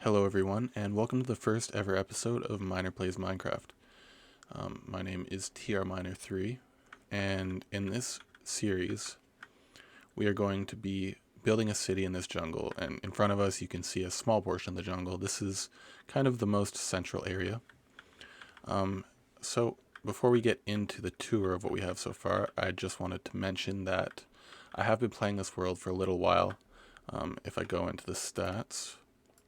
Hello everyone, and welcome to the first ever episode of Miner Plays Minecraft. My name is TRMiner3, and in this series, we are going to be building a city in this jungle, and in front of us you can see a small portion of the jungle. This is kind of the most central area. So before we get into the tour of what we have so far, I just wanted to mention that I have been playing this world for a little while. If I go into the stats,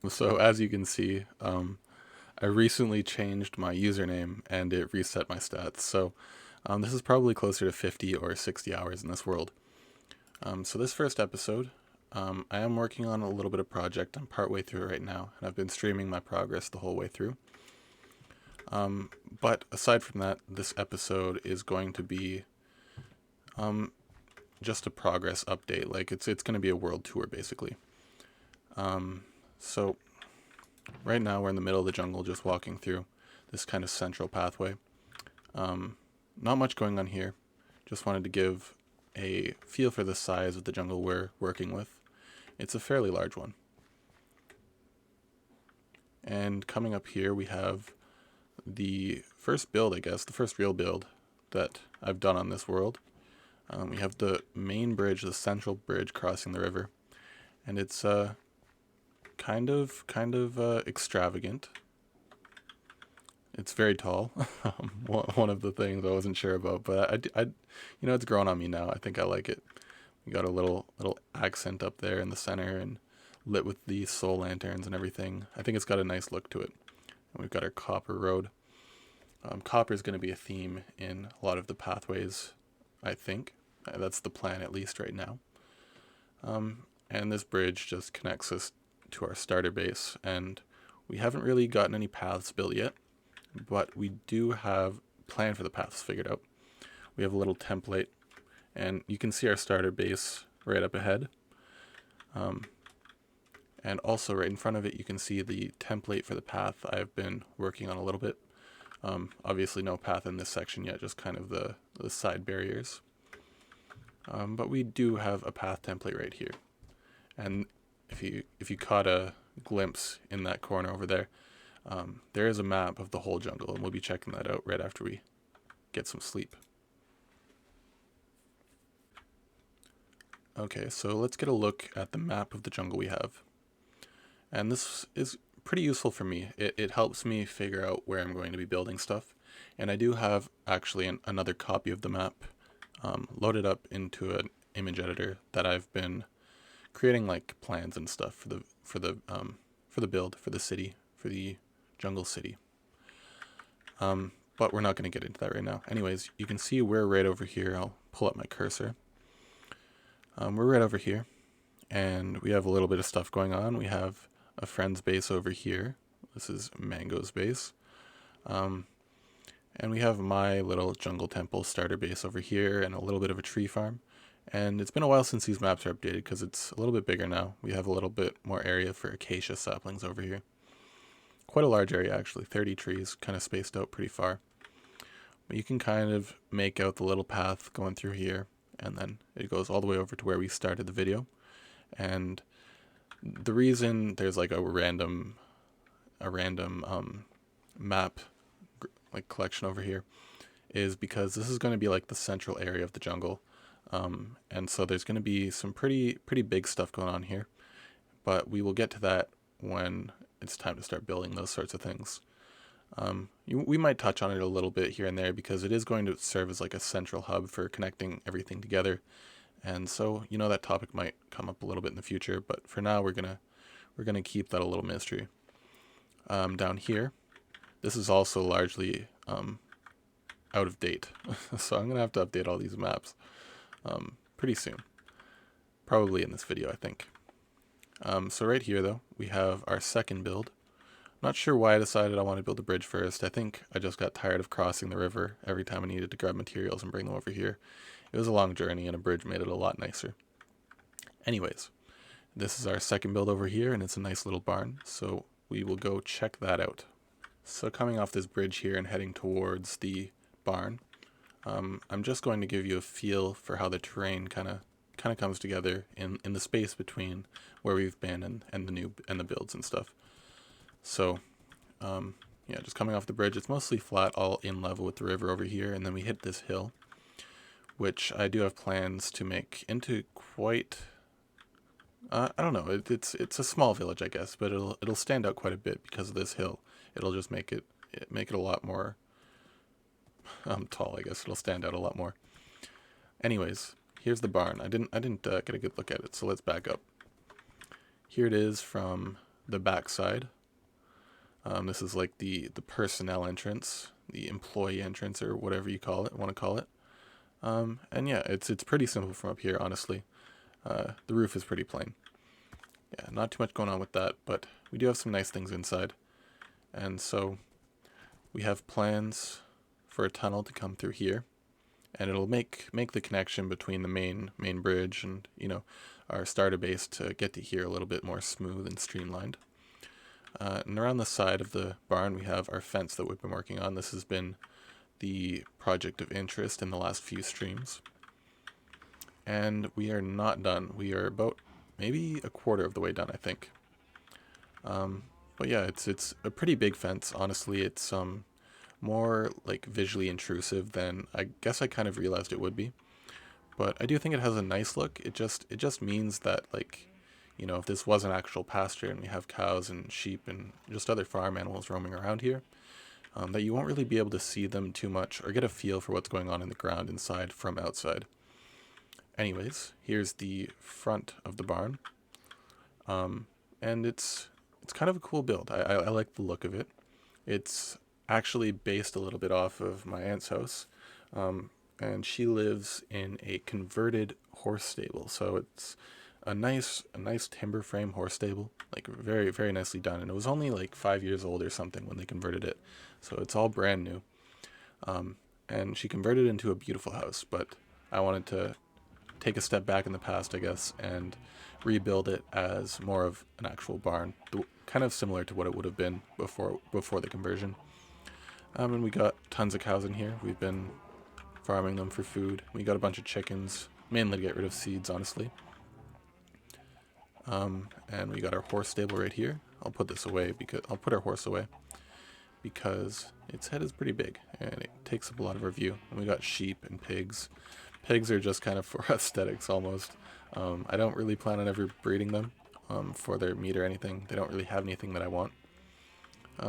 so as you can see, I recently changed my username and it reset my stats. So this is probably closer to 50 or 60 hours in this world. So this first episode, I am working on a little bit of project. I'm partway through it right now, and I've been streaming my progress the whole way through. But aside from that, this episode is going to be just a progress update. Like it's going to be a world tour basically. So right now we're in the middle of the jungle, just walking through this kind of central pathway. Not much going on here. Just wanted to give a feel for the size of the jungle we're working with. It's a fairly large one. And coming up here we have the first build, I guess, the first real build that I've done on this world. We have the main bridge, the central bridge crossing the river, and it's kind of extravagant. It's very tall. One of the things I wasn't sure about, but it's grown on me now. I think I like it. We got a little accent up there in the center and lit with the soul lanterns and everything. I think it's got a nice look to it. And we've got our copper road. Copper is going to be a theme in a lot of the pathways, I think. That's the plan, at least right now. And this bridge just connects us to our starter base, and we haven't really gotten any paths built yet, but we do have a plan for the paths figured out. We have a little template, and you can see our starter base right up ahead. And also right in front of it, you can see the template for the path I've been working on a little bit. Obviously no path in this section yet, just kind of the side barriers. But we do have a path template right here. And if you caught a glimpse in that corner over there, there is a map of the whole jungle, and we'll be checking that out right after we get some sleep. Okay, so let's get a look at the map of the jungle we have. And this is pretty useful for me. It helps me figure out where I'm going to be building stuff. And I do have actually another copy of the map loaded up into an image editor that I've been creating like plans and stuff for the build for the city, for the jungle city. But we're not going to get into that right now. Anyways, you can see we're right over here. I'll pull up my cursor. We're right over here, and we have a little bit of stuff going on. We have a friend's base over here. This is Mango's base. And we have my little jungle temple starter base over here, and a little bit of a tree farm. And it's been a while since these maps are updated because it's a little bit bigger now. We have a little bit more area for acacia saplings over here. Quite a large area actually, 30 trees, kind of spaced out pretty far. But you can kind of make out the little path going through here, and then it goes all the way over to where we started the video. And the reason there's like a random map like collection over here is because this is going to be like the central area of the jungle. And so there's going to be some pretty big stuff going on here, but we will get to that when it's time to start building those sorts of things. We might touch on it a little bit here and there because it is going to serve as like a central hub for connecting everything together. And so, that topic might come up a little bit in the future, but for now we're gonna keep that a little mystery. Down here, this is also largely out of date, so I'm gonna have to update all these maps pretty soon, probably in this video, I think. So right here though, we have our second build. Not sure why I decided I want to build a bridge first. I think I just got tired of crossing the river every time I needed to grab materials and bring them over here. It was a long journey, and a bridge made it a lot nicer. Anyways, this is our second build over here, and it's a nice little barn, so we will go check that out. So coming off this bridge here and heading towards the barn, I'm just going to give you a feel for how the terrain kind of comes together in the space between where we've been and the builds and stuff. So yeah, just coming off the bridge, it's mostly flat, all in level with the river over here, and then we hit this hill, which I do have plans to make into quite. I don't know. It's a small village, I guess, but it'll stand out quite a bit because of this hill. It'll just make it a lot more tall. I guess it'll stand out a lot more. Anyways, here's the barn. I didn't get a good look at it, so let's back up. Here it is from the back side. This is like the personnel entrance, the employee entrance, or whatever you want to call it. And yeah, it's pretty simple from up here, honestly. The roof is pretty plain. Yeah, not too much going on with that, but we do have some nice things inside. And so we have plans for a tunnel to come through here, and it'll make the connection between the main bridge and our starter base to get to here a little bit more smooth and streamlined. And around the side of the barn, we have our fence that we've been working on. This has been the project of interest in the last few streams. And we are not done. We are about maybe a quarter of the way done, I think. But yeah, it's a pretty big fence. Honestly, it's more like visually intrusive than I guess I kind of realized it would be. But I do think it has a nice look. It just means that, like, if this was an actual pasture and we have cows and sheep and just other farm animals roaming around here, that you won't really be able to see them too much or get a feel for what's going on in the ground inside from outside. Anyways, here's the front of the barn, and it's kind of a cool build. I like the look of it. It's actually based a little bit off of my aunt's house, and she lives in a converted horse stable. So it's a nice timber frame horse stable, like very very nicely done. And it was only like 5 years old or something when they converted it, so it's all brand new. And she converted it into a beautiful house, but I wanted to take a step back in the past, I guess, and rebuild it as more of an actual barn, kind of similar to what it would have been before the conversion. And we got tons of cows in here. We've been farming them for food. We got a bunch of chickens, mainly to get rid of seeds, honestly. And we got our horse stable right here. I'll put our horse away because its head is pretty big and it takes up a lot of our view. And we got sheep and pigs. Pigs are just kind of for aesthetics almost. I don't really plan on ever breeding them for their meat or anything. They don't really have anything that I want.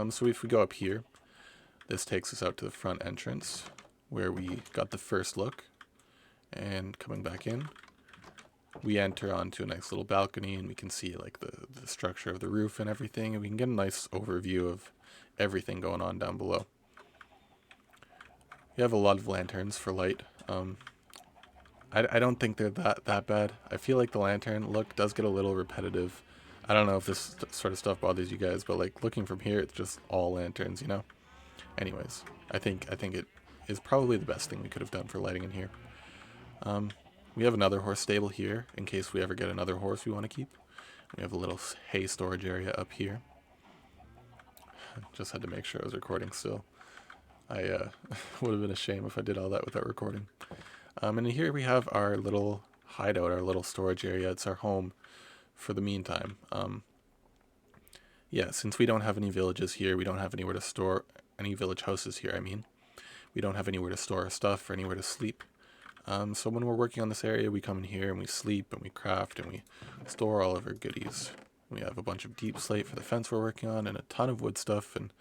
So if we go up here, this takes us out to the front entrance where we got the first look. And coming back in, we enter onto a nice little balcony and we can see like the structure of the roof and everything. And we can get a nice overview of everything going on down below. We have a lot of lanterns for light. I don't think they're that bad. I feel like the lantern look does get a little repetitive. I don't know if this sort of stuff bothers you guys, but like looking from here, it's just all lanterns, Anyways, I think it is probably the best thing we could have done for lighting in here. We have another horse stable here in case we ever get another horse we want to keep. We have a little hay storage area up here. Just had to make sure I was recording still. I would have been a shame if I did all that without recording. And here we have our little hideout, our little storage area. It's our home for the meantime. Yeah, since we don't have any villages here, we don't have anywhere to store any village houses here, I mean. We don't have anywhere to store our stuff or anywhere to sleep. So when we're working on this area, we come in here and we sleep and we craft and we store all of our goodies. We have a bunch of deep slate for the fence we're working on and a ton of wood stuff and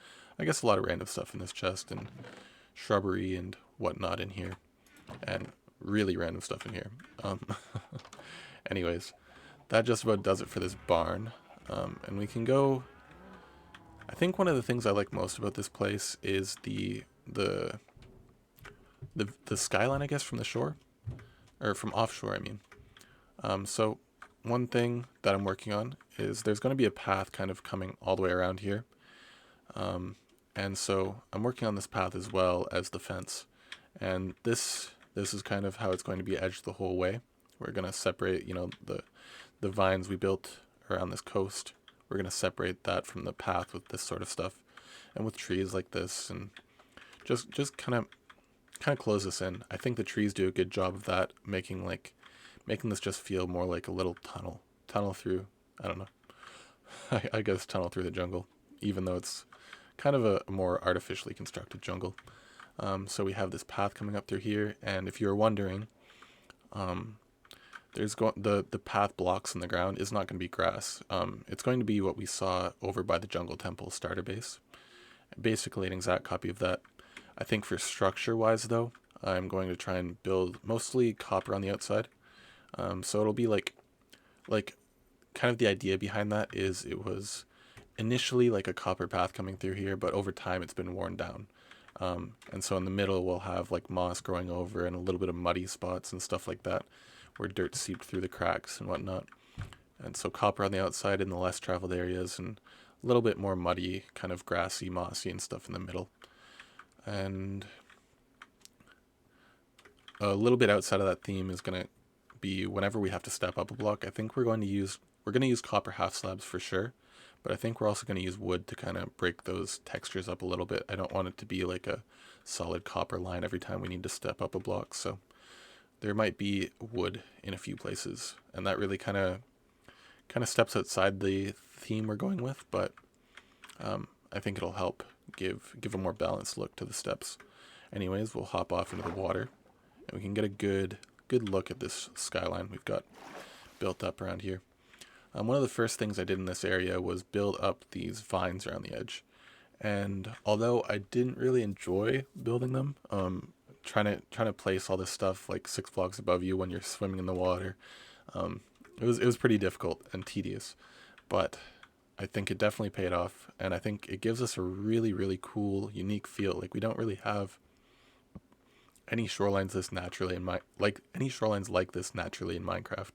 I guess a lot of random stuff in this chest and shrubbery and whatnot in here. And really random stuff in here. Anyways, that just about does it for this barn. And we can go. I think one of the things I like most about this place is the skyline, I guess, from the shore, or from offshore, I mean. So one thing that I'm working on is there's going to be a path kind of coming all the way around here. And so I'm working on this path as well as the fence. And this is kind of how it's going to be edged the whole way. We're going to separate, the vines we built around this coast. We're going to separate that from the path with this sort of stuff. And with trees like this and just kind of close this in. I think the trees do a good job of that, making this just feel more like a little tunnel through, I don't know. I guess tunnel through the jungle. even though it's kind of a more artificially constructed jungle. So we have this path coming up through here, and if you're wondering, um, the path blocks in the ground is not going to be grass. It's going to be what we saw over by the Jungle Temple starter base. Basically an exact copy of that. I think for structure wise though, I'm going to try and build mostly copper on the outside. So it'll be like kind of the idea behind that is it was initially like a copper path coming through here, but over time it's been worn down. And so in the middle we'll have like moss growing over and a little bit of muddy spots and stuff like that, where dirt seeped through the cracks and whatnot. And so copper on the outside in the less traveled areas, and a little bit more muddy, kind of grassy, mossy and stuff in the middle. And a little bit outside of that theme is going to be whenever we have to step up a block. I think we're going to use copper half slabs for sure, but I think we're also going to use wood to kind of break those textures up a little bit. I don't want it to be like a solid copper line every time we need to step up a block, so there might be wood in a few places, and that really kind of steps outside the theme we're going with, but I think it'll help give a more balanced look to the steps. Anyways, we'll hop off into the water, and we can get a good look at this skyline we've got built up around here. One of the first things I did in this area was build up these vines around the edge, and although I didn't really enjoy building them, trying to place all this stuff like 6 blocks above you when you're swimming in the water, it was pretty difficult and tedious, but I think it definitely paid off, and I think it gives us a really cool, unique feel. Like we don't really have any shorelines this naturally in shorelines like this naturally in Minecraft,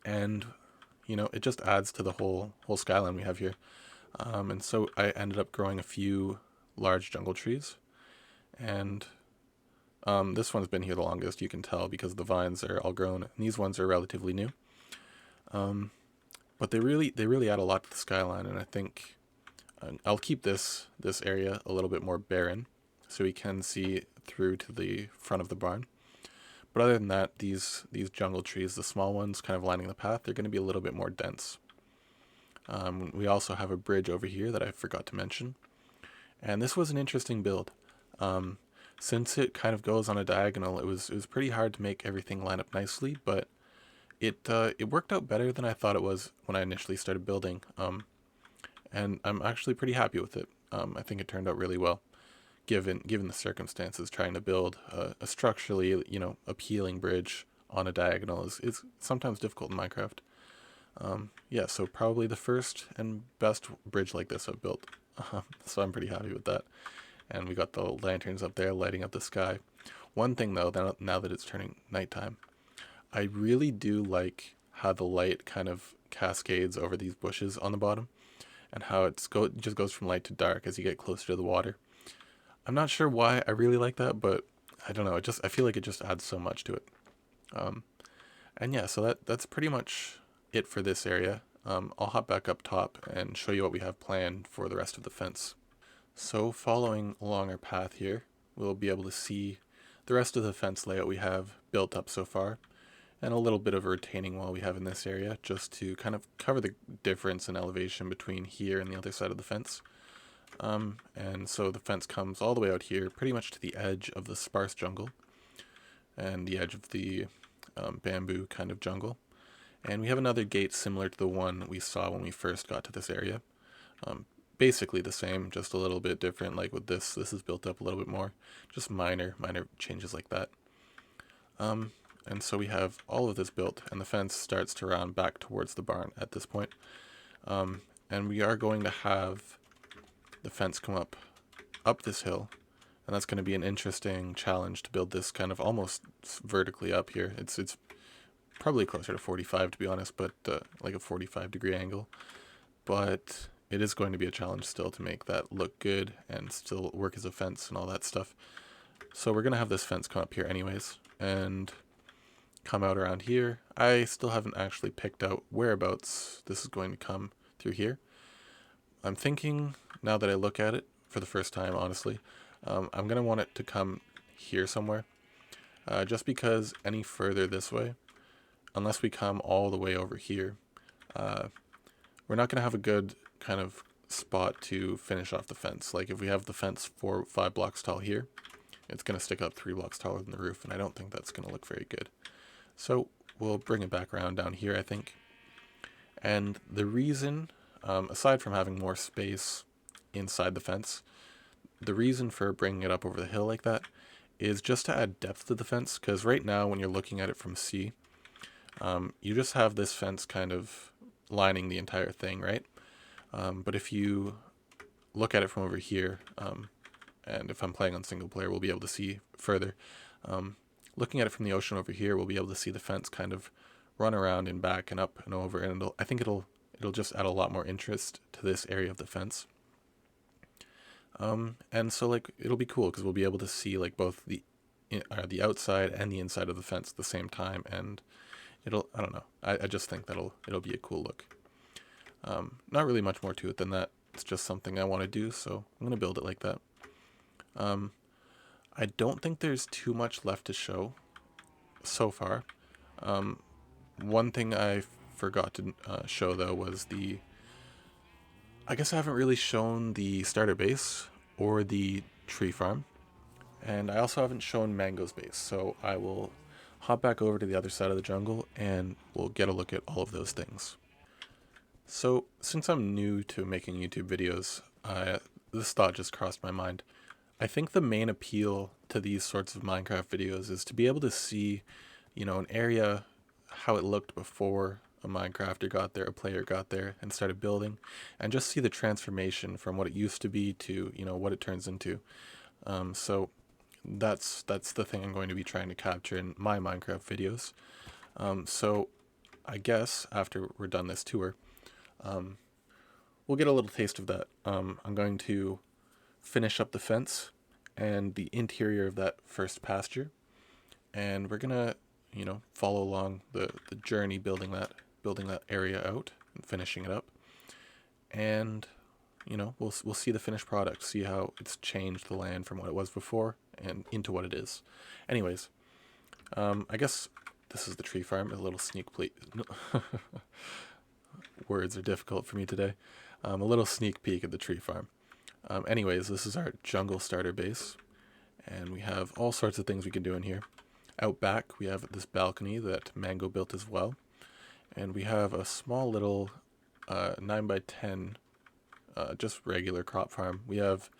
and it just adds to the whole skyline we have here. And so I ended up growing a few large jungle trees, and this one's been here the longest, you can tell, because the vines are all grown, and these ones are relatively new. But they really add a lot to the skyline, and I think I'll keep this area a little bit more barren, so we can see through to the front of the barn. But other than that, these jungle trees, the small ones kind of lining the path, they're going to be a little bit more dense. We also have a bridge over here that I forgot to mention, and this was an interesting build. Since it kind of goes on a diagonal, it was pretty hard to make everything line up nicely, but it worked out better than I thought it was when I initially started building. And I'm actually pretty happy with it. I think it turned out really well, given the circumstances. Trying to build a structurally appealing bridge on a diagonal is sometimes difficult in Minecraft. Yeah, so probably the first and best bridge like this I've built. So I'm pretty happy with that. And we got the lanterns up there lighting up the sky. One thing though, now that it's turning nighttime, I really do like how the light kind of cascades over these bushes on the bottom, and how it just goes from light to dark as you get closer to the water. I'm not sure why I really like that, but I don't know. I feel like it just adds so much to it. And yeah, so that's pretty much it for this area. I'll hop back up top and show you what we have planned for the rest of the fence. So following along our path here, we'll be able to see the rest of the fence layout we have built up so far, and a little bit of a retaining wall we have in this area, just to kind of cover the difference in elevation between here and the other side of the fence. And so the fence comes all the way out here, pretty much to the edge of the sparse jungle, and the edge of the bamboo kind of jungle. And we have another gate similar to the one we saw when we first got to this area. Basically the same, just a little bit different. Like with this is built up a little bit more, just minor changes like that. And so we have all of this built, and the fence starts to round back towards the barn at this point. And we are going to have the fence come up this hill, and that's going to be an interesting challenge to build this kind of almost vertically up here. It's probably closer to 45 to be honest, but like a 45-degree angle. But it is going to be a challenge still to make that look good and still work as a fence and all that stuff. So we're going to have this fence come up here anyways, and come out around here. I still haven't actually picked out whereabouts this is going to come through here. I'm thinking, now that I look at it for the first time, honestly, I'm going to want it to come here somewhere. Just because any further this way, unless we come all the way over here, we're not going to have a good kind of spot to finish off the fence. Like if we have the fence 4 or 5 blocks tall here, it's going to stick up 3 blocks taller than the roof, and I don't think that's going to look very good. So we'll bring it back around down here, I think. And the reason, aside from having more space inside the fence, the reason for bringing it up over the hill like that is just to add depth to the fence, because right now when you're looking at it from sea, you just have this fence kind of lining the entire thing, right? But if you look at it from over here, and if I'm playing on single player, we'll be able to see further. Looking at it from the ocean over here, we'll be able to see the fence kind of run around and back and up and over, and I think it'll just add a lot more interest to this area of the fence. And so like it'll be cool because we'll be able to see like both the outside and the inside of the fence at the same time, and I don't know, I just think it'll be a cool look. Not really much more to it than that. It's just something I want to do, so I'm gonna build it like that. I don't think there's too much left to show so far. One thing I forgot to show though was I guess I haven't really shown the starter base or the tree farm, and I also haven't shown Mango's base, so I will hop back over to the other side of the jungle and we'll get a look at all of those things. So since I'm new to making YouTube videos, this thought just crossed my mind. I think the main appeal to these sorts of Minecraft videos is to be able to see, an area, how it looked before a Minecrafter got there, a player got there and started building, and just see the transformation from what it used to be to, what it turns into. So that's the thing I'm going to be trying to capture in my Minecraft videos. So I guess after we're done this tour, we'll get a little taste of that. I'm going to finish up the fence and the interior of that first pasture, and we're gonna follow along the journey building that area out and finishing it up, and we'll see the finished product, see how it's changed the land from what it was before and into what it is. Anyways, I guess this is the tree farm. A little sneak peek. Words are difficult for me today. A little sneak peek at the tree farm. Anyways, this is our jungle starter base, and we have all sorts of things we can do in here. Out back, we have this balcony that Mango built as well, and we have a small little 9x10 just regular crop farm. We have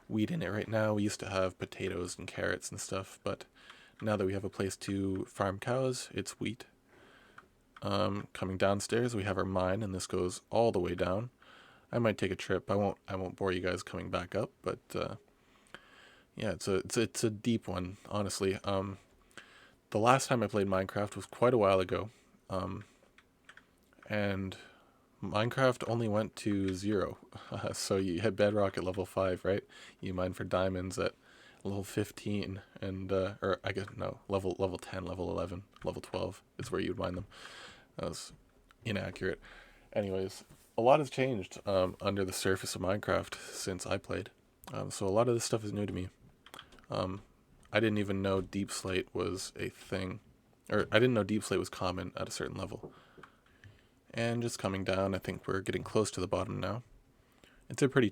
wheat in it right now. We used to have potatoes and carrots and stuff, but now that we have a place to farm cows, it's wheat. Coming downstairs, we have our mine, and this goes all the way down. I might take a trip. I won't bore you guys coming back up, but yeah, it's a deep one, honestly. The last time I played Minecraft was quite a while ago, and Minecraft only went to 0. So you hit bedrock at level 5, right? You mine for diamonds at level 15, and or I guess no, level 10, level 11, level 12 is where you'd mine them. That was inaccurate. Anyways, a lot has changed under the surface of Minecraft since I played. So a lot of this stuff is new to me. I didn't even know deep slate was a thing, or I didn't know deep slate was common at a certain level. And just coming down, I think we're getting close to the bottom now. It's a pretty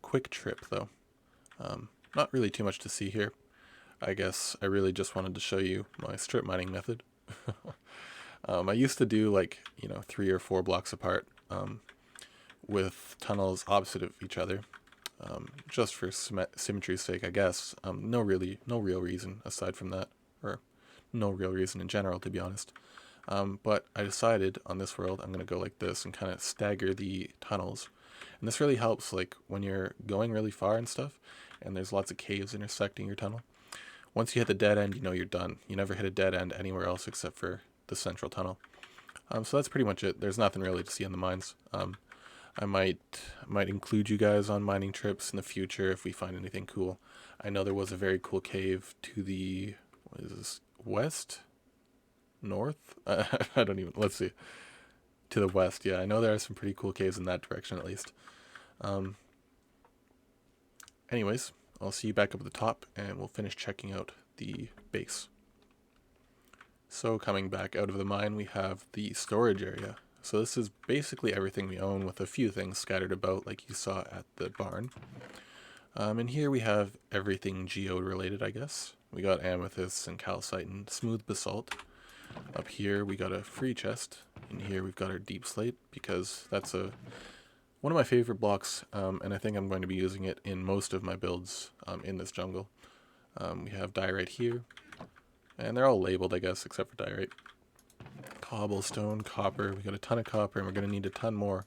quick trip though. Not really too much to see here. I guess I really just wanted to show you my strip mining method. I used to do 3 or 4 blocks apart, with tunnels opposite of each other, just for symmetry's sake, I guess. No real reason aside from that, or no real reason in general, to be honest. But I decided on this world I'm going to go like this and kind of stagger the tunnels. And this really helps when you're going really far and stuff, and there's lots of caves intersecting your tunnel. Once you hit the dead end, you're done. You never hit a dead end anywhere else except for the central tunnel. So that's pretty much it. There's nothing really to see in the mines. I might include you guys on mining trips in the future if we find anything cool. I know there was a very cool cave to the, what is this, west? North? I don't even, let's see. To the west, yeah. I know there are some pretty cool caves in that direction at least. Anyways, I'll see you back up at the top and we'll finish checking out the base. So coming back out of the mine, we have the storage area. So this is basically everything we own with a few things scattered about like you saw at the barn. And here we have everything geode related, I guess. We got amethyst and calcite and smooth basalt. Up here we got a free chest. In here we've got our deep slate because that's one of my favorite blocks, and I think I'm going to be using it in most of my builds in this jungle. We have diorite here, and they're all labeled, I guess, except for diorite. Cobblestone, copper. We got a ton of copper, and we're going to need a ton more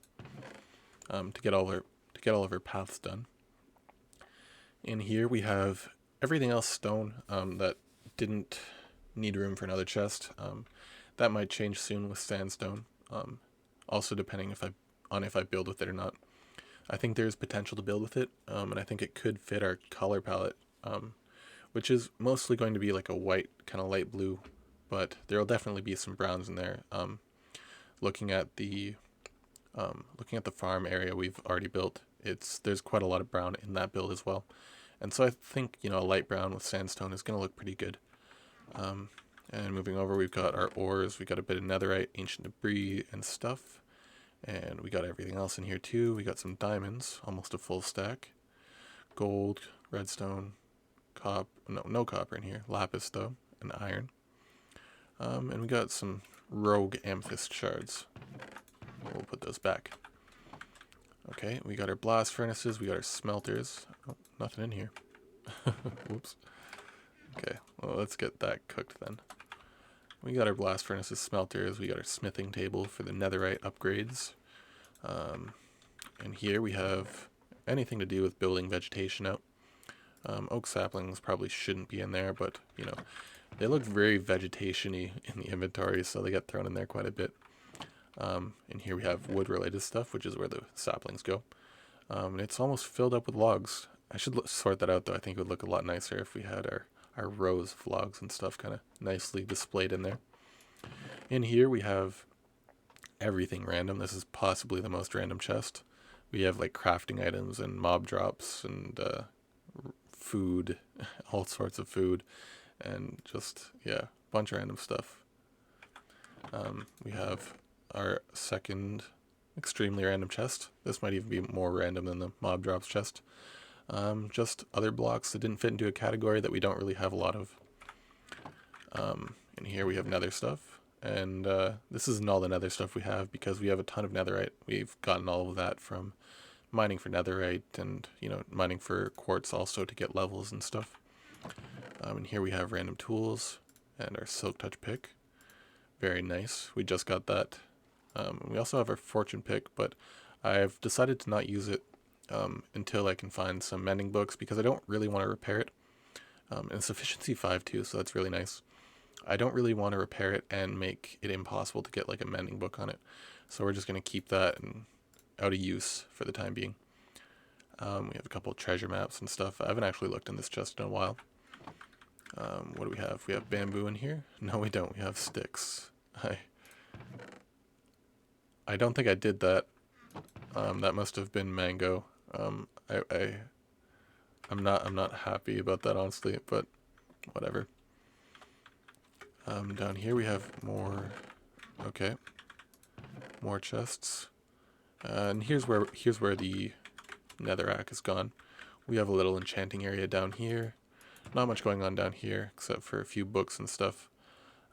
to get all of our paths done. In here we have everything else stone that didn't need room for another chest. That might change soon with sandstone. Also depending if I build with it or not. I think there's potential to build with it, and I think it could fit our color palette, which is mostly going to be like a white, kind of light blue, but there'll definitely be some browns in there. Looking at the farm area we've already built, there's quite a lot of brown in that build as well, and so I think a light brown with sandstone is going to look pretty good. And moving over, we've got our ores. We got a bit of netherite, ancient debris, and stuff. And we got everything else in here too. We got some diamonds, almost a full stack. Gold, redstone, no copper in here. Lapis though, and iron. And we got some rogue amethyst shards. We'll put those back. Okay, we got our blast furnaces. We got our smelters. Oh, nothing in here. Whoops. Okay, well, let's get that cooked then. We got our blast furnaces, smelters, we got our smithing table for the netherite upgrades. And here we have anything to do with building vegetation out. Oak saplings probably shouldn't be in there, but they look very vegetation-y in the inventory, so they get thrown in there quite a bit. And here we have wood-related stuff, which is where the saplings go. And it's almost filled up with logs. I should sort that out though. I think it would look a lot nicer if we had our rows of logs and stuff kind of nicely displayed in there. In here we have everything random. This is possibly the most random chest. We have like crafting items and mob drops and food, all sorts of food, and just, yeah, a bunch of random stuff. We have our second extremely random chest. This might even be more random than the mob drops chest. Just other blocks that didn't fit into a category that we don't really have a lot of. And here we have nether stuff, and this isn't all the nether stuff we have because we have a ton of netherite. We've gotten all of that from mining for netherite and mining for quartz also to get levels and stuff. And here we have random tools and our silk touch pick. Very nice. We just got that. We also have our fortune pick, but I've decided to not use it until I can find some mending books because I don't really want to repair it. And it's efficiency 5 too, so that's really nice. I don't really want to repair it and make it impossible to get like a mending book on it. So we're just going to keep that out of use for the time being. We have a couple of treasure maps and stuff. I haven't actually looked in this chest in a while. What do we have? We have bamboo in here? No, we don't. We have sticks. I don't think I did that. That must have been mango. I'm not happy about that, honestly, but whatever. Down here we have more. Okay, more chests. And here's where the netherrack is gone. We have a little enchanting area down here. Not much going on down here except for a few books and stuff.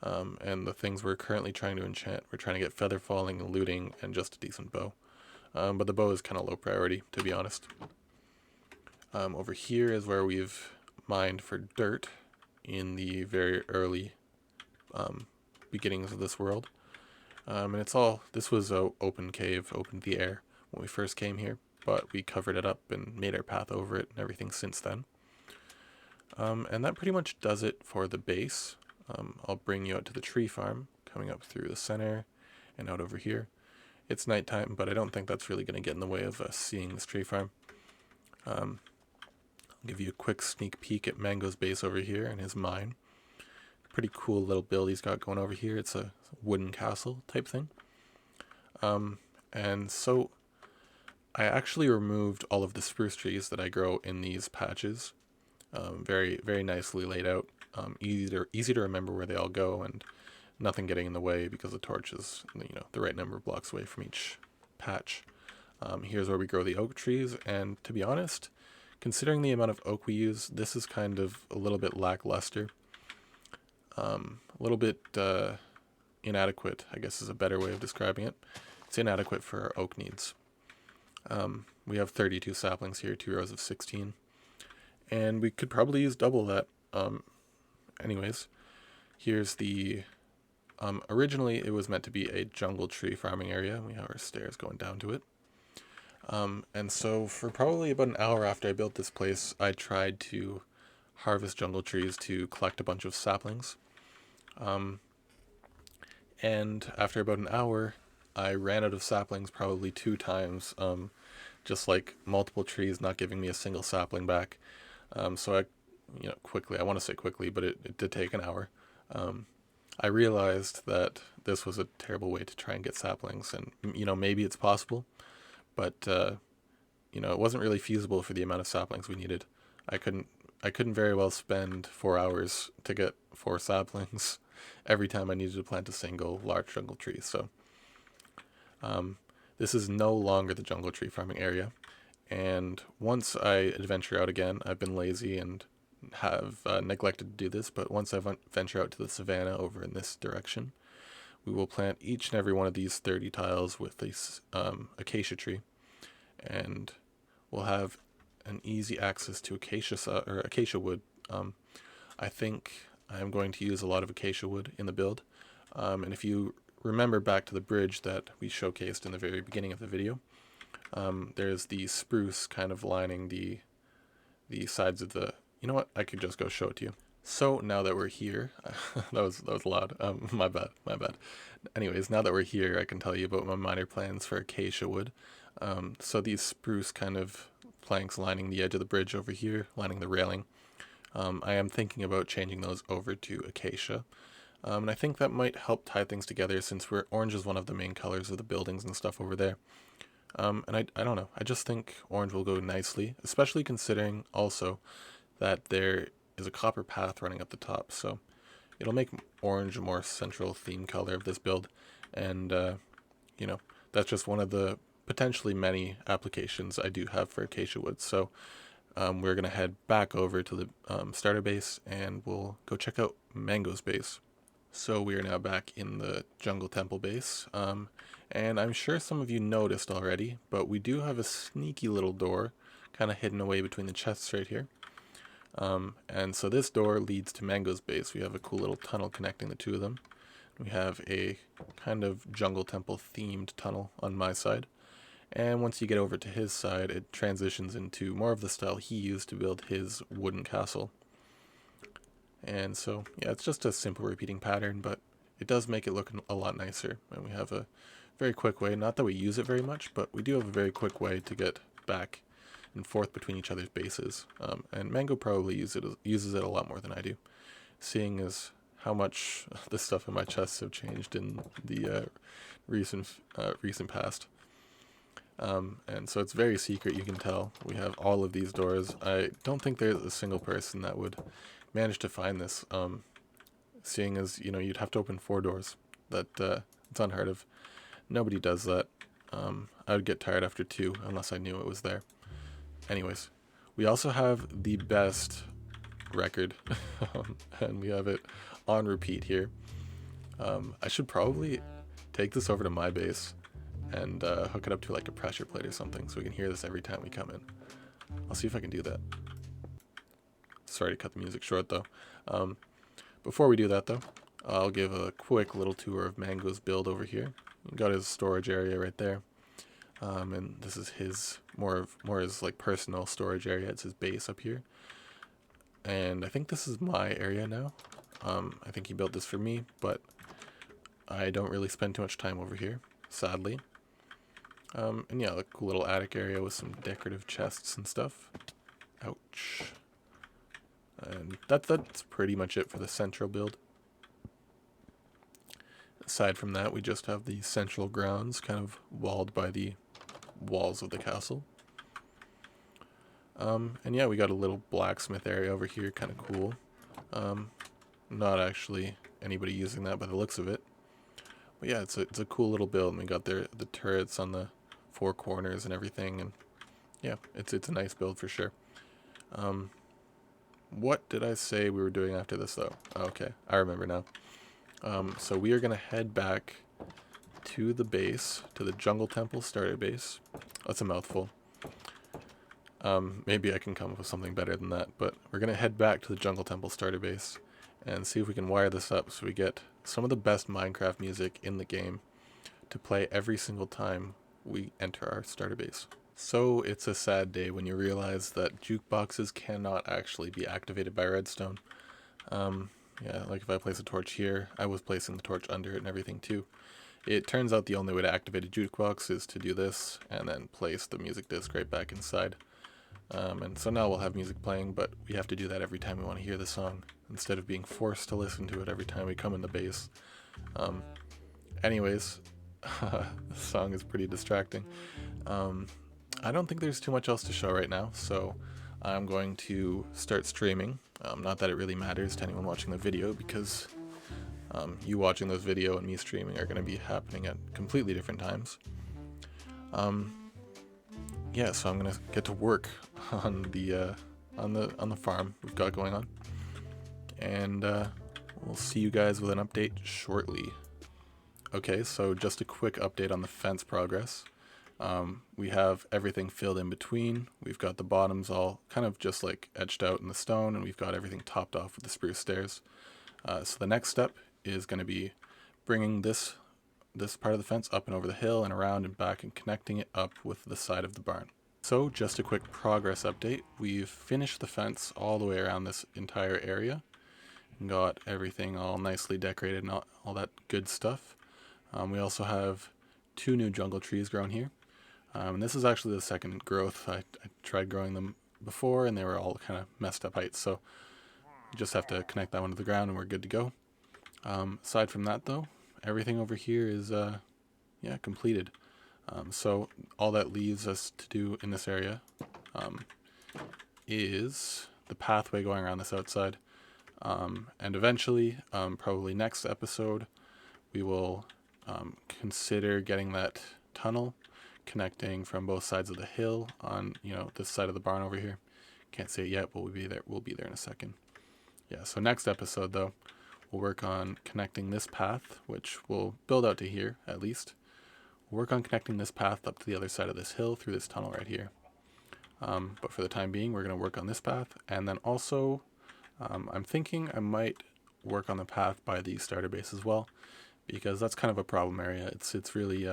And the things we're currently trying to enchant. We're trying to get feather falling and looting and just a decent bow. But the bow is kind of low priority, to be honest. Over here is where we've mined for dirt in the very early beginnings of this world. And this was an open cave, open to the air when we first came here, but we covered it up and made our path over it and everything since then. And that pretty much does it for the base. I'll bring you out to the tree farm, coming up through the center and out over here. It's nighttime, but I don't think that's really going to get in the way of us seeing this tree farm. I'll give you a quick sneak peek at Mango's base over here and his mine. Pretty cool little build he's got going over here. It's a wooden castle type thing. And so I actually removed all of the spruce trees that I grow in these patches. Very, very nicely laid out. Easy to remember where they all go, and nothing getting in the way because the torch is, you know, the right number of blocks away from each patch. Here's where we grow the oak trees, and to be honest, considering the amount of oak we use, this is kind of a little bit lackluster. A little bit inadequate, I guess is a better way of describing it. It's inadequate for our oak needs. We have 32 saplings here, 2 rows of 16, and we could probably use double that. Anyways, here's the... originally, it was meant to be a jungle tree farming area. We have our stairs going down to it. And so for probably about an hour after I built this place, I tried to harvest jungle trees to collect a bunch of saplings. And after about an hour, I ran out of saplings probably 2 times, just like multiple trees not giving me a single sapling back. So I, you know, quickly, I want to say quickly, but it did take an hour. I realized that this was a terrible way to try and get saplings, and, you know, maybe it's possible, but, you know, it wasn't really feasible for the amount of saplings we needed. I couldn't very well spend 4 hours to get 4 saplings every time I needed to plant a single large jungle tree. So this is no longer the jungle tree farming area. And once I adventure out again, I've been lazy and have neglected to do this, but once I venture out to the savanna over in this direction, we will plant each and every one of these 30 tiles with this acacia tree, and we'll have an easy access to acacia wood. I think I'm going to use a lot of acacia wood in the build, and if you remember back to the bridge that we showcased in the very beginning of the video, there's the spruce kind of lining the sides of the... You know what? I could just go show it to you. So now that we're here, that was loud. My bad. Anyways, now that we're here, I can tell you about my minor plans for acacia wood. So these spruce kind of planks lining the edge of the bridge over here, lining the railing, I am thinking about changing those over to acacia. And I think that might help tie things together, since orange is one of the main colors of the buildings and stuff over there. And I don't know, I just think orange will go nicely, especially considering also that there is a copper path running up the top, so it'll make orange a more central theme color of this build. And you know, that's just one of the potentially many applications I do have for acacia wood. So we're gonna head back over to the starter base, and we'll go check out Mango's base. So we are now back in the jungle temple base, and I'm sure some of you noticed already, but we do have a sneaky little door kind of hidden away between the chests right here. And so this door leads to Mango's base. We have a cool little tunnel connecting the two of them. We have a kind of jungle temple themed tunnel on my side. And once you get over to his side, it transitions into more of the style he used to build his wooden castle. And so, yeah, it's just a simple repeating pattern, but it does make it look a lot nicer. And we have a very quick way, not that we use it very much, but we do have a very quick way to get back and forth between each other's bases. And Mango probably uses it a lot more than I do, seeing as how much the stuff in my chests have changed in the recent past. And so it's very secret, you can tell. We have all of these doors. I don't think there's a single person that would manage to find this, seeing as, you know, you'd have to open 4 doors. It's unheard of. Nobody does that. I would get tired after 2 unless I knew it was there. Anyways, we also have the best record, and we have it on repeat here. I should probably take this over to my base and hook it up to like a pressure plate or something, so we can hear this every time we come in. I'll see if I can do that. Sorry to cut the music short though. Before we do that though, I'll give a quick little tour of Mango's build over here. Got his storage area right there. And this is his more his like personal storage area. It's his base up here, and I think this is my area now. I think he built this for me, but I don't really spend too much time over here, sadly. And yeah, the cool little attic area with some decorative chests and stuff. Ouch. And that's pretty much it for the central build. Aside from that, we just have the central grounds kind of walled by the walls of the castle. And yeah, we got a little blacksmith area over here, kind of cool. Not actually anybody using that by the looks of it. But yeah, it's a cool little build, and we got the turrets on the four corners and everything, and yeah, it's a nice build for sure. What did I say we were doing after this though? Okay, I remember now. So we are gonna head back to the base, to the Jungle Temple starter base. That's a mouthful. Maybe I can come up with something better than that, but we're gonna head back to the Jungle Temple starter base and see if we can wire this up so we get some of the best Minecraft music in the game to play every single time we enter our starter base. So it's a sad day when you realize that jukeboxes cannot actually be activated by redstone. Yeah, like if I place a torch here, I was placing the torch under it and everything too. It turns out the only way to activate a jukebox is to do this and then place the music disc right back inside. And so now we'll have music playing, but we have to do that every time we want to hear the song, instead of being forced to listen to it every time we come in the base. Anyways, the song is pretty distracting. I don't think there's too much else to show right now, so I'm going to start streaming. Not that it really matters to anyone watching the video, because you watching this video and me streaming are going to be happening at completely different times. Yeah, so I'm gonna get to work on the farm we've got going on, and we'll see you guys with an update shortly. Okay, so just a quick update on the fence progress. We have everything filled in between. We've got the bottoms all kind of just like etched out in the stone, and we've got everything topped off with the spruce stairs. So the next step is going to be bringing this part of the fence up and over the hill and around and back and connecting it up with the side of the barn. So just a quick progress update. We've finished the fence all the way around this entire area and got everything all nicely decorated and all that good stuff. We also have 2 new jungle trees grown here. And this is actually the second growth. I tried growing them before and they were all kind of messed up heights, so you just have to connect that one to the ground and we're good to go. Aside from that though, everything over here is completed. So all that leaves us to do in this area is the pathway going around this outside. And eventually, probably next episode, we will consider getting that tunnel connecting from both sides of the hill on, this side of the barn over here. Can't say it yet, but we'll be there in a second. Yeah, so next episode though, we'll work on connecting this path, which will build out to here at least. We'll work on connecting this path up to the other side of this hill through this tunnel right here. But for the time being, we're going to work on this path. And then also, I'm thinking I might work on the path by the starter base as well, because that's kind of a problem area. It's really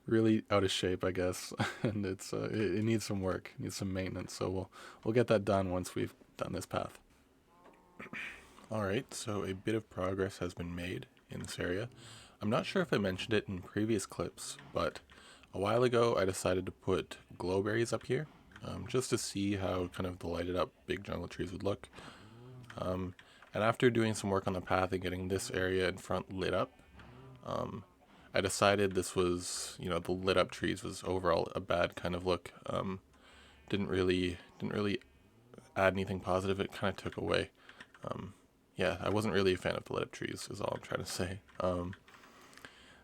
really out of shape, I guess, and it needs some work, needs some maintenance. So we'll get that done once we've done this path. All right, so a bit of progress has been made in this area. I'm not sure if I mentioned it in previous clips, but a while ago I decided to put glowberries up here, just to see how kind of the lighted up big jungle trees would look. And after doing some work on the path and getting this area in front lit up, I decided this was, the lit up trees was overall a bad kind of look. Didn't really add anything positive. It kind of took away. Yeah, I wasn't really a fan of the lit up trees, is all I'm trying to say.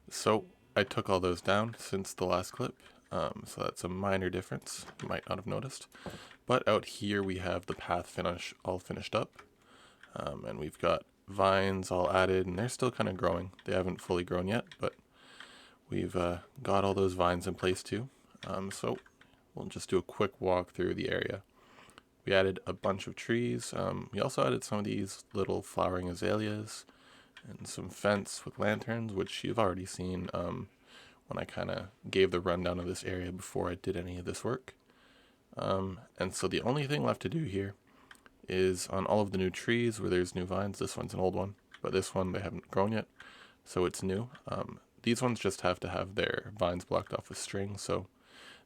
So I took all those down since the last clip. So that's a minor difference. You might not have noticed. But out here we have the path all finished up. And we've got vines all added, and they're still kind of growing. They haven't fully grown yet, but we've got all those vines in place too. So we'll just do a quick walk through the area. We added a bunch of trees. We also added some of these little flowering azaleas and some fence with lanterns, which you've already seen when I kind of gave the rundown of this area before I did any of this work. And so the only thing left to do here is on all of the new trees where there's new vines. This one's an old one, but this one they haven't grown yet, so it's new. These ones just have to have their vines blocked off with string, so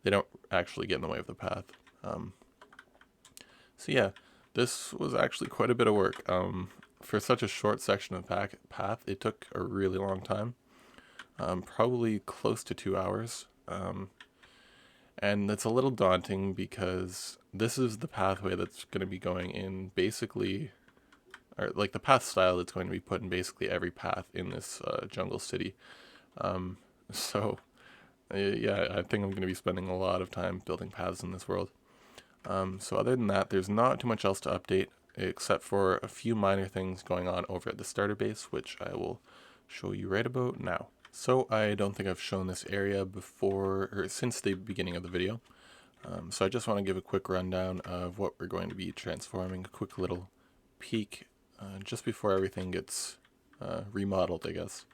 they don't actually get in the way of the path. So yeah, this was actually quite a bit of work. For such a short section of path, it took a really long time, probably close to 2 hours. And it's a little daunting because this is the pathway that's going to be going in basically or like the path style that's going to be put in basically every path in this jungle city. Um, so yeah, I think I'm going to be spending a lot of time building paths in this world. So other than that, there's not too much else to update except for a few minor things going on over at the starter base, which I will show you right about now. So I don't think I've shown this area before or since the beginning of the video. So I just want to give a quick rundown of what we're going to be transforming, a quick little peek just before everything gets remodeled, I guess.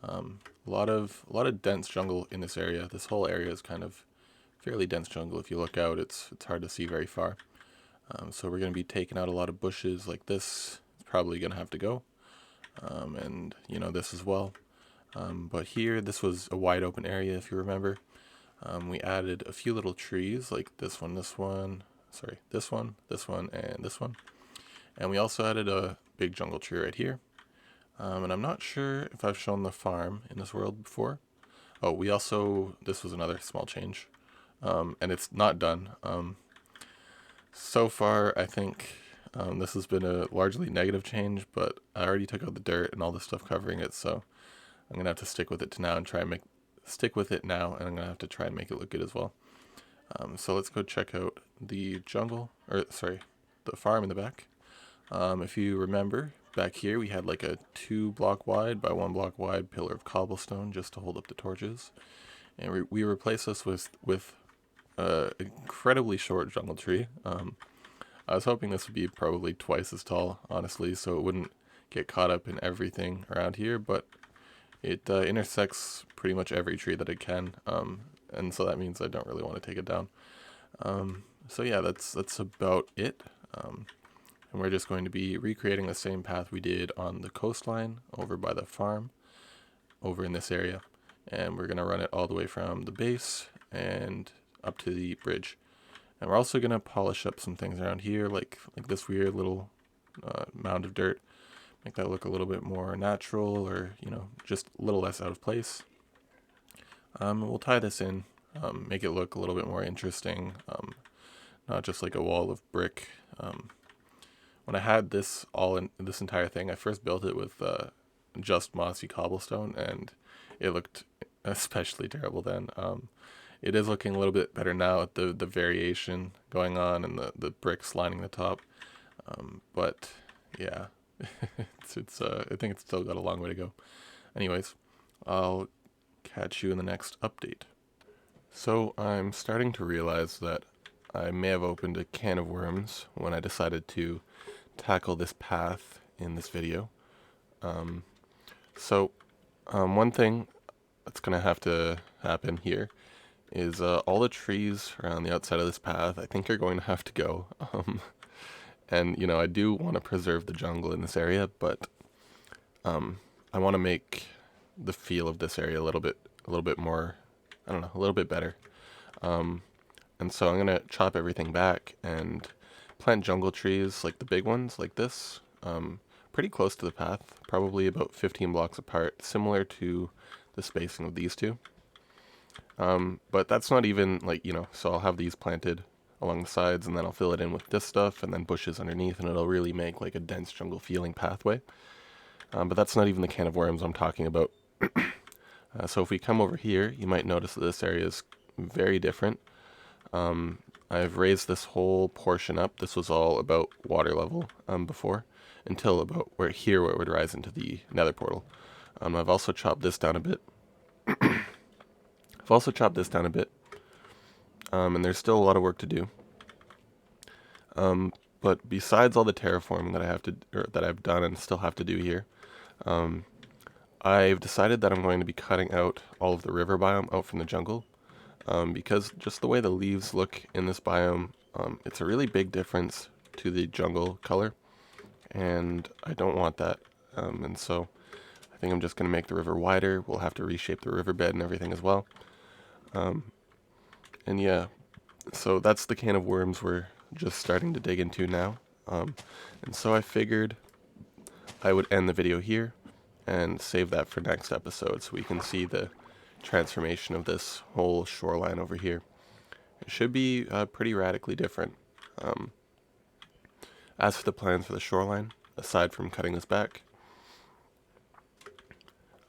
A lot of dense jungle in this area. This whole area is kind of fairly dense jungle. If you look out, it's hard to see very far. So we're going to be taking out a lot of bushes like this. It's probably going to have to go, and you know, this as well. But here, this was a wide open area, if you remember. We added a few little trees like this one, this one, and this one. And we also added a big jungle tree right here. And I'm not sure if I've shown the farm in this world before. Oh, we also, this was another small change. And it's not done. So far, I think this has been a largely negative change, but I already took out the dirt and all the stuff covering it, so I'm going to have to stick with it now and try and I'm going to have to try and make it look good as well. So let's go check out the the farm in the back. If you remember, back here we had like a 2-block wide by 1-block wide pillar of cobblestone just to hold up the torches. And we replaced this with incredibly short jungle tree. I was hoping this would be probably twice as tall, honestly, so it wouldn't get caught up in everything around here, but it intersects pretty much every tree that it can, and so that means I don't really want to take it down. So yeah, that's about it. And we're just going to be recreating the same path we did on the coastline over by the farm, over in this area, and we're going to run it all the way from the base and up to the bridge. And we're also going to polish up some things around here, like this weird little mound of dirt, make that look a little bit more natural, or you know, just a little less out of place. We'll tie this in, make it look a little bit more interesting, not just like a wall of brick. When I had this this entire thing, I first built it with just mossy cobblestone, and it looked especially terrible then. It is looking a little bit better now with the variation going on and the bricks lining the top. But yeah, it's I think it's still got a long way to go. Anyways, I'll catch you in the next update. So I'm starting to realize that I may have opened a can of worms when I decided to tackle this path in this video. One thing that's going to have to happen here is all the trees around the outside of this path I think are going to have to go. And you know, I do want to preserve the jungle in this area, but I want to make the feel of this area a little bit more, I don't know, a little bit better. And so I'm going to chop everything back and plant jungle trees, like the big ones, like this, pretty close to the path, probably about 15 blocks apart, similar to the spacing of these two. But that's not even, like, you know, so I'll have these planted along the sides, and then I'll fill it in with this stuff, and then bushes underneath, and it'll really make like a dense jungle feeling pathway. But that's not even the can of worms I'm talking about. So if we come over here, you might notice that this area is very different. I've raised this whole portion up. This was all about water level before, until about where it would rise into the nether portal. I've also chopped this down a bit. And there's still a lot of work to do. But besides all the terraforming that I've done and still have to do here, I've decided that I'm going to be cutting out all of the river biome out from the jungle. Because just the way the leaves look in this biome, it's a really big difference to the jungle color, and I don't want that. And so I think I'm just going to make the river wider. We'll have to reshape the riverbed and everything as well. And yeah, so that's the can of worms we're just starting to dig into now. And so I figured I would end the video here and save that for next episode so we can see the transformation of this whole shoreline over here. It should be pretty radically different. As for the plans for the shoreline, aside from cutting this back.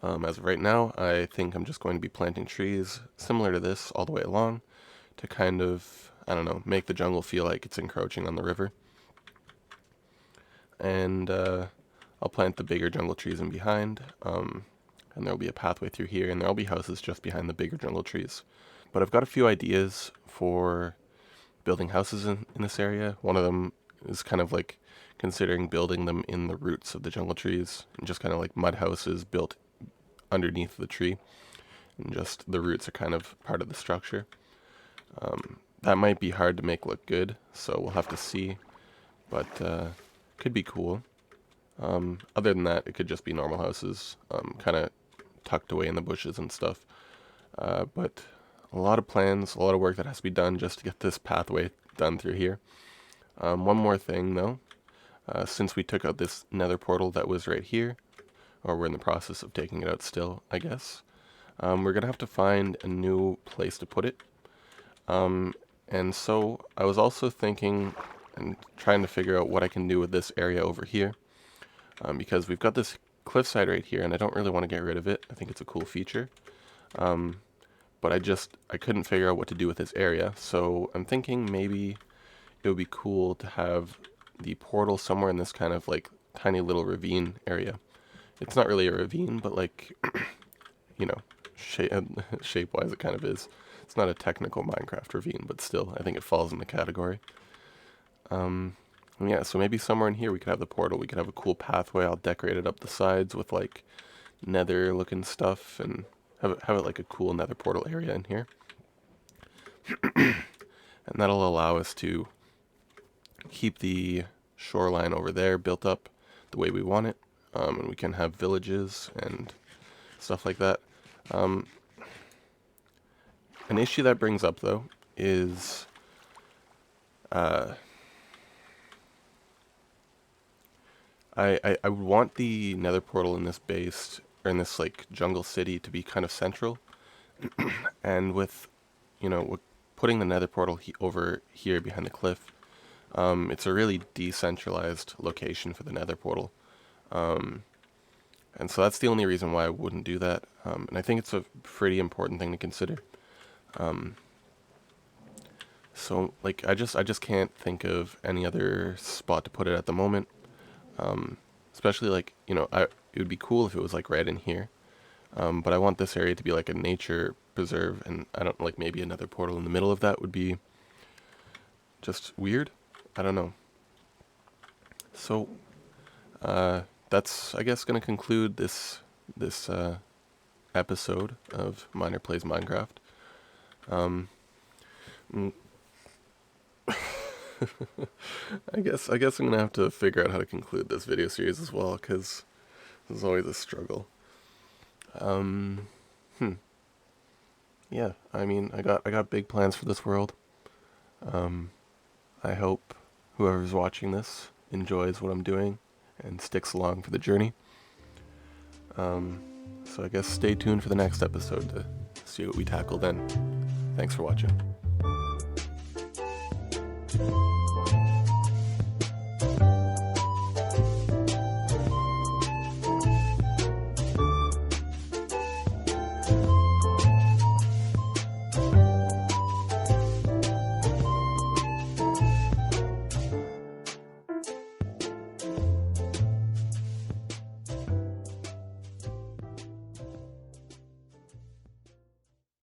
As of right now, I think I'm just going to be planting trees similar to this all the way along to kind of, I don't know, make the jungle feel like it's encroaching on the river. And I'll plant the bigger jungle trees in behind, and there'll be a pathway through here, and there'll be houses just behind the bigger jungle trees. But I've got a few ideas for building houses in this area. One of them is kind of like considering building them in the roots of the jungle trees, and just kind of like mud houses built underneath the tree, and just the roots are kind of part of the structure. That might be hard to make look good, so we'll have to see, but could be cool. Other than that, it could just be normal houses, kind of tucked away in the bushes and stuff. But a lot of plans, a lot of work that has to be done just to get this pathway done through here. One more thing though, since we took out this nether portal that was right here, or we're in the process of taking it out still, I guess, we're gonna have to find a new place to put it. And so I was also thinking and trying to figure out what I can do with this area over here, because we've got this cliffside right here, and I don't really want to get rid of it. I think it's a cool feature, but I couldn't figure out what to do with this area. So I'm thinking maybe it would be cool to have the portal somewhere in this kind of like tiny little ravine area. It's not really a ravine, but like, you know, shape-wise it kind of is. It's not a technical Minecraft ravine, but still, I think it falls in the category. Yeah, so maybe somewhere in here we could have the portal. We could have a cool pathway. I'll decorate it up the sides with like nether-looking stuff, and have it like a cool nether portal area in here. And that'll allow us to keep the shoreline over there built up the way we want it, and we can have villages and stuff like that. An issue that brings up, though, is I would want the nether portal in this base, or in this like jungle city, to be kind of central. And with, with putting the nether portal over here behind the cliff, it's a really decentralized location for the nether portal. And so that's the only reason why I wouldn't do that. And I think it's a pretty important thing to consider. So like I just can't think of any other spot to put it at the moment. Especially like, it would be cool if it was like right in here. But I want this area to be like a nature preserve, and I don't like, maybe another portal in the middle of that would be just weird. I don't know. So that's, I guess, going to conclude this episode of Miner Plays Minecraft. I guess I'm gonna have to figure out how to conclude this video series as well, because this is always a struggle. Yeah, I mean, I got big plans for this world. I hope whoever's watching this enjoys what I'm doing and sticks along for the journey. So I guess stay tuned for the next episode to see what we tackle then. Thanks for watching.